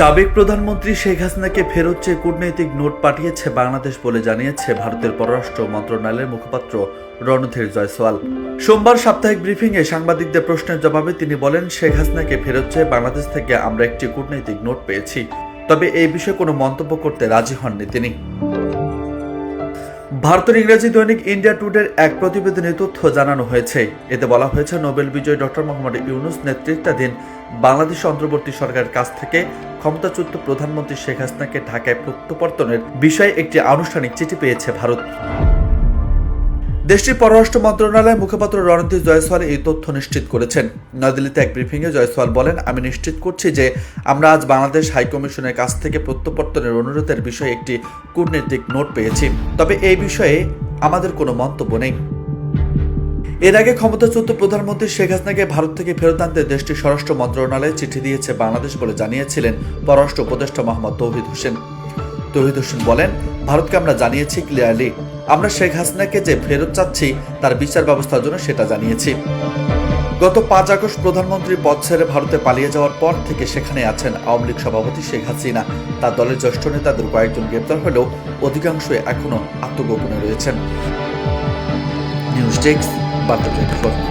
সাবেক প্রধানমন্ত্রী শেখ হাসিনাকে ফেরত চেয়ে কূটনৈতিক নোট পাঠিয়েছে বাংলাদেশ বলে জানিয়েছে ভারতের পররাষ্ট্র মন্ত্রণালয়ের মুখপাত্র রণধীর জয়সওয়াল। সোমবার সাপ্তাহিক ব্রিফিংয়ে সাংবাদিকদের প্রশ্নের জবাবে তিনি বলেন, শেখ হাসিনাকে ফেরত চেয়ে বাংলাদেশ থেকে আমরা একটি কূটনৈতিক নোট পেয়েছি, তবে এই বিষয়ে কোনো মন্তব্য করতে রাজি হননি তিনি। ভারতের ইংরেজি দৈনিক ইন্ডিয়া টুডের এক প্রতিবেদনে তথ্য জানানো হয়েছে। এতে বলা হয়েছে, নোবেল বিজয়ী ডক্টর মোহাম্মদ ইউনূস নেতৃত্বাধীন বাংলাদেশ অন্তর্বর্তী সরকারের কাছ থেকে ক্ষমতাচ্যুত প্রধানমন্ত্রী শেখ হাসিনাকে ঢাকায় প্রত্যাবর্তনের বিষয়ে একটি আনুষ্ঠানিক চিঠি পেয়েছে ভারত। দেশটির পররাষ্ট্র মন্ত্রণালয়ের মুখপাত্র রণধীর জয়সওয়াল এই তথ্য নিশ্চিত করেছেন। নয়াদিল্লিতে এক ব্রিফিংয়ে জয়সওয়াল বলেন, আমি নিশ্চিত করছি যে আমরা আজ বাংলাদেশ হাইকমিশনের কাছ থেকে প্রত্যাবর্তনের অনুরোধের বিষয়ে একটি কূটনৈতিক নোট পেয়েছি, তবে এই বিষয়ে আমাদের কোনো মন্তব্য নেই। এর আগে ক্ষমতাচ্যুত প্রধানমন্ত্রী শেখ হাসিনাকে ভারত থেকে ফেরত আনতে দেশটির স্বরাষ্ট্র মন্ত্রণালয়ে চিঠি দিয়েছে বাংলাদেশ বলে জানিয়েছিলেন পররাষ্ট্র উপদেষ্টা মোহাম্মদ তৌহিদ হোসেন। তৌহিদ হোসেন বলেন, ভারতকে আমরা জানিয়েছি ক্লিয়ারলি, আমরা শেখ হাসিনাকে যে ফেরত চাচ্ছি তার বিচার ব্যবস্থার জন্য সেটা জানিয়েছি। গত 5 আগস্ট প্রধানমন্ত্রী পদ ছেড়ে ভারতে পালিয়ে যাওয়ার পর থেকে সেখানে আছেন আওয়ামী লীগ সভাপতি শেখ হাসিনা। তার দলের জ্যেষ্ঠ নেতাদের কয়েকজন গ্রেপ্তার হলেও অধিকাংশই এখনো আত্মগোপনে রয়েছেন। নিউজ ডেস্ক, বার্তা 24।